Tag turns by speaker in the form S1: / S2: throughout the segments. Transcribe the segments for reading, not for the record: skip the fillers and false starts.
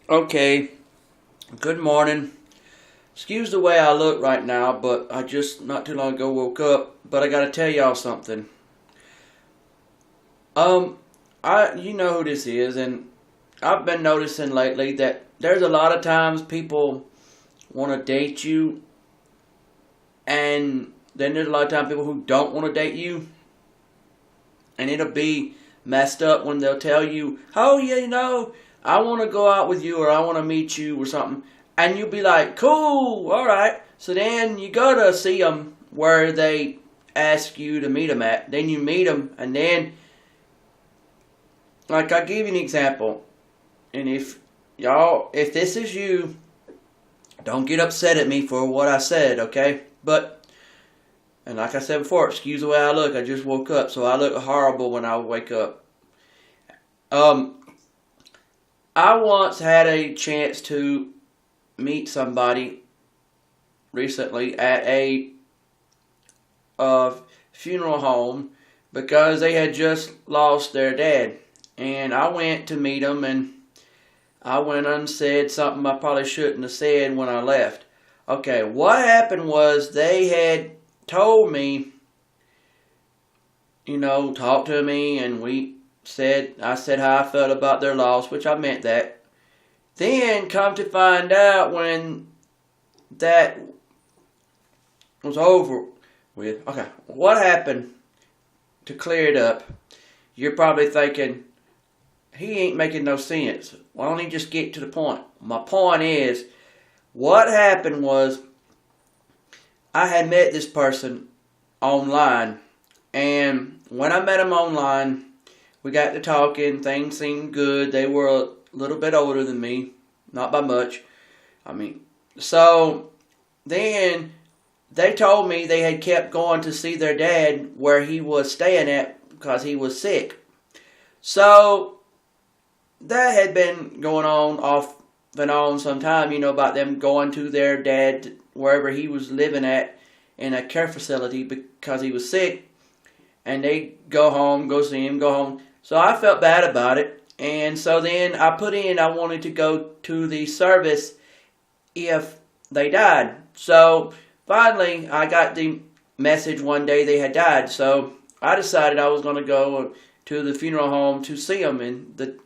S1: Okay, good morning. Excuse the way I look right now, but I just not too long ago woke up. But I gotta tell y'all something. Um, you know who this is, and I've been noticing lately that there's a lot of times people want to date you, and then there's a lot of times people who don't want to date you, and it'll be messed up when they'll tell you, "Oh yeah, I want to go out with you, or I want to meet you, or something," and you'll be like, "Cool, all right." So then you go to see them where they ask you to meet them at. Then you meet them, and then, like, I'll give you an example. And if this is you, don't get upset at me for what I said, okay? And like I said before, excuse the way I look. I just woke up, so I look horrible when I wake up. Um, I once had a chance to meet somebody recently at a funeral home because they had just lost their dad. And I went to meet them, and I went and said something I probably shouldn't have said when I left. Okay, what happened was they had told me, talked to me, and I said how I felt about their loss, which I meant that. Then, come to find out when that was over with, okay, what happened to clear it up? You're probably thinking, he ain't making no sense. Why don't he just get to the point? My point is, what happened was, I had met this person online, and when I met him online, we got to talking, things seemed good. They were a little bit older than me, not by much. So then they told me they had kept going to see their dad where he was staying at because he was sick. So that had been going on off and on some time, about them going to their dad wherever he was living at in a care facility because he was sick. And they go home, go see him, go home. So I felt bad about it. And so then I put in, I wanted to go to the service if they died. So finally, I got the message one day they had died. So I decided I was going to go to the funeral home to see them,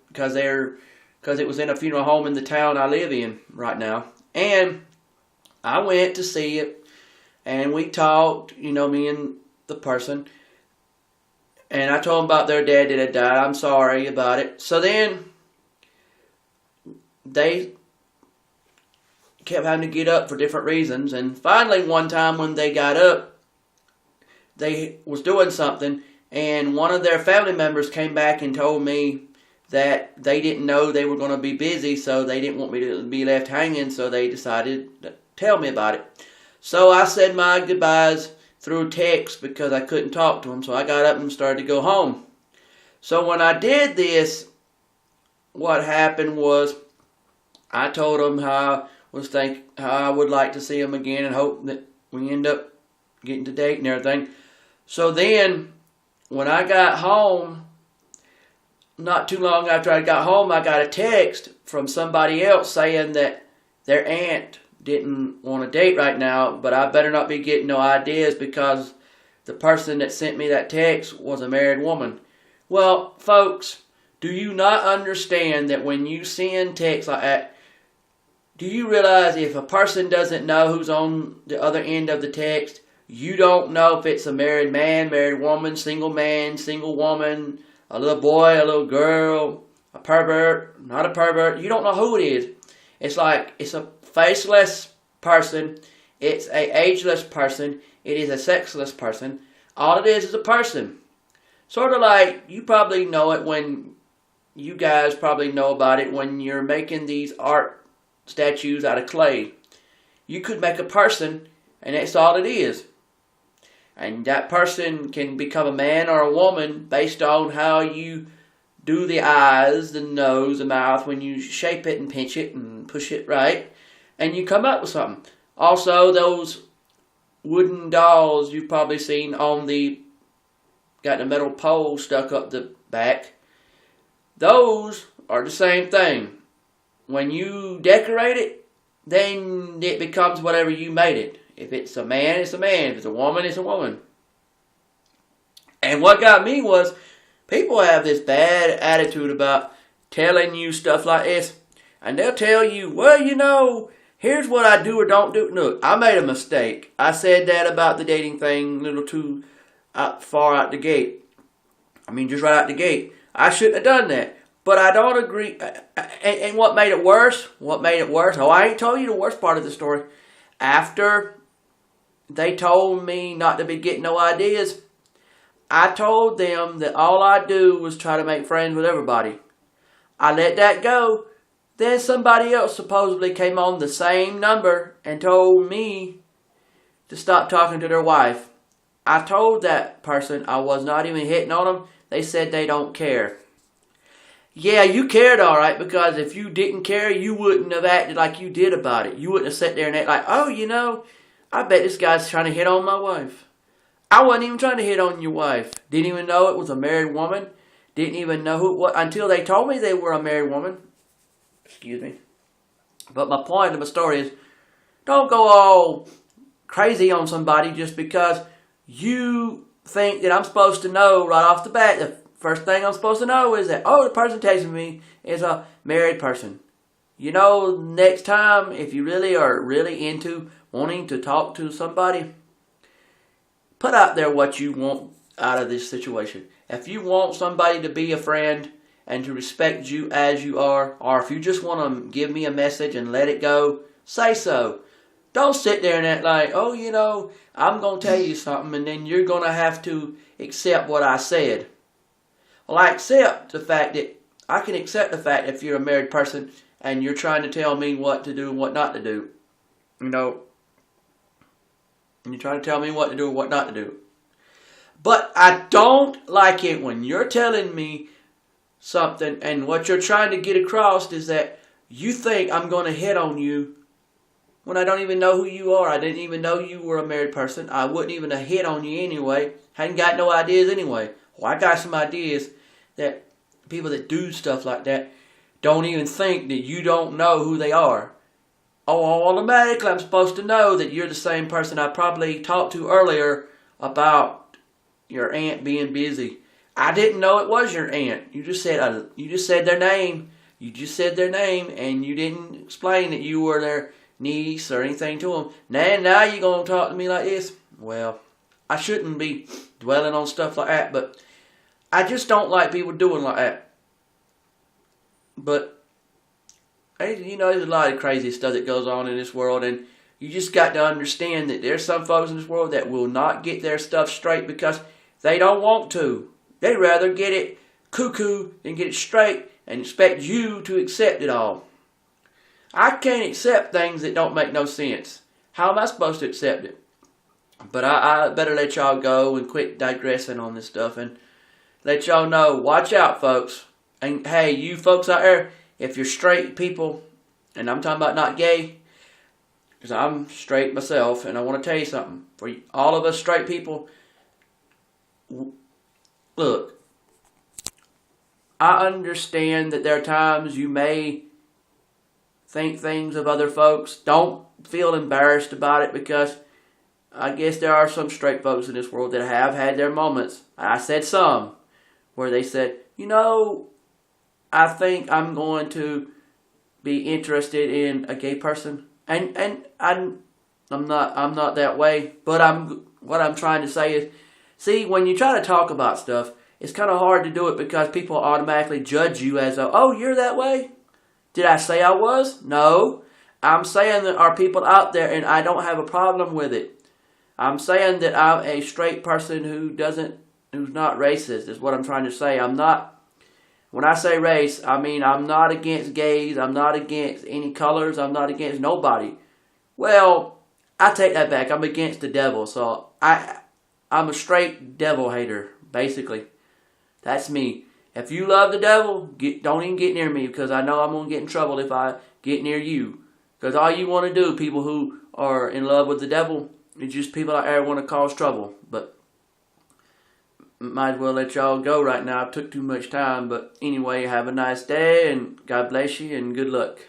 S1: because it was in a funeral home in the town I live in right now. And I went to see it, and we talked, me and the person. And I told them about their dad that had died. I'm sorry about it. So then they kept having to get up for different reasons. And finally, one time when they got up, they was doing something, and one of their family members came back and told me that they didn't know they were going to be busy, so they didn't want me to be left hanging, so they decided to tell me about it. So I said my goodbyes through text because I couldn't talk to them, so I got up and started to go home. So when I did this, what happened was I told them how I would like to see them again and hope that we end up getting to date and everything. So then, when I got home, not too long after I got home, I got a text from somebody else saying that their aunt didn't want to date right now, but I better not be getting no ideas because the person that sent me that text was a married woman. Well, folks, do you not understand that when you send texts like that, do you realize if a person doesn't know who's on the other end of the text, you don't know if it's a married man, married woman, single man, single woman, a little boy, a little girl, a pervert, not a pervert. You don't know who it is. It's like it's a faceless person. It's a ageless person. It is a sexless person. All it is a person. Sort of like, you probably know it when, you guys probably know about it when you're making these art statues out of clay. You could make a person, and that's all it is. And that person can become a man or a woman based on how you do the eyes, the nose, the mouth, when you shape it and pinch it and push it right, and you come up with something. Also, those wooden dolls you've probably seen got the metal pole stuck up the back. Those are the same thing. when you decorate it, then it becomes whatever you made it. If it's a man, it's a man. If it's a woman, it's a woman. And what got me was, people have this bad attitude about telling you stuff like this. And they'll tell you, well, you know, here's what I do or don't do. Look, I made a mistake. I said that about the dating thing a little too far out the gate. I mean, just right out the gate. I shouldn't have done that. But I don't agree. And what made it worse? Oh, I ain't told you the worst part of the story. After they told me not to be getting no ideas, I told them that all I do was try to make friends with everybody. I let that go. Then somebody else supposedly came on the same number and told me to stop talking to their wife. I told that person I was not even hitting on them. They said they don't care. Yeah, you cared all right, because if you didn't care, you wouldn't have acted like you did about it. You wouldn't have sat there and act like, oh, you know, I bet this guy's trying to hit on my wife. I wasn't even trying to hit on your wife. Didn't even know it was a married woman. Didn't even know who it was until they told me they were a married woman. Excuse me. But my point of my story is, don't go all crazy on somebody just because you think that I'm supposed to know right off the bat. The first thing I'm supposed to know is that, oh, the person texting me is a married person. You know, next time, if you really are really into wanting to talk to somebody, put out there what you want out of this situation. If you want somebody to be a friend and to respect you as you are, or if you just want to give me a message and let it go, say so. Don't sit there and act like, oh, you know, I'm going to tell you something and then you're going to have to accept what I said. Well, I can accept the fact that if you're a married person and you're trying to tell me what to do and what not to do. You know, and you're trying to tell me what to do and what not to do. But I don't like it when you're telling me something and what you're trying to get across is that you think I'm going to hit on you when I don't even know who you are. I didn't even know you were a married person. I wouldn't even have hit on you anyway. Hadn't got no ideas anyway. Well, I got some ideas that people that do stuff like that don't even think that you don't know who they are. Oh, automatically I'm supposed to know that you're the same person I probably talked to earlier about your aunt being busy. I didn't know it was your aunt. You just said their name. You just said their name, and you didn't explain that you were their niece or anything to them. Now you're gonna talk to me like this? Well, I shouldn't be dwelling on stuff like that, but I just don't like people doing like that. But you know, there's a lot of crazy stuff that goes on in this world, and you just got to understand that there's some folks in this world that will not get their stuff straight because they don't want to. They'd rather get it cuckoo than get it straight and expect you to accept it all. I can't accept things that don't make no sense. How am I supposed to accept it? But I better let y'all go and quit digressing on this stuff and let y'all know, watch out, folks. And hey, you folks out there, if you're straight people, and I'm talking about not gay, because I'm straight myself, and I want to tell you something. For all of us straight people, look, I understand that there are times you may think things of other folks. Don't feel embarrassed about it, because I guess there are some straight folks in this world that have had their moments. I said some, where they said, you know, I think I'm going to be interested in a gay person, and I'm not that way. But what I'm trying to say is, see, when you try to talk about stuff, it's kind of hard to do it because people automatically judge you as oh, you're that way. Did I say I was? No. I'm saying there are people out there, and I don't have a problem with it. I'm saying that I'm a straight person who's not racist, is what I'm trying to say. I'm not. When I say race, I mean I'm not against gays. I'm not against any colors. I'm not against nobody. Well, I take that back. I'm against the devil. So I'm a straight devil hater, basically. That's me. If you love the devil, don't even get near me, because I know I'm going to get in trouble if I get near you. Because all you want to do, people who are in love with the devil, is just people out there want to cause trouble. But might as well let y'all go right now. I took too much time. But anyway, have a nice day, and God bless you, and good luck.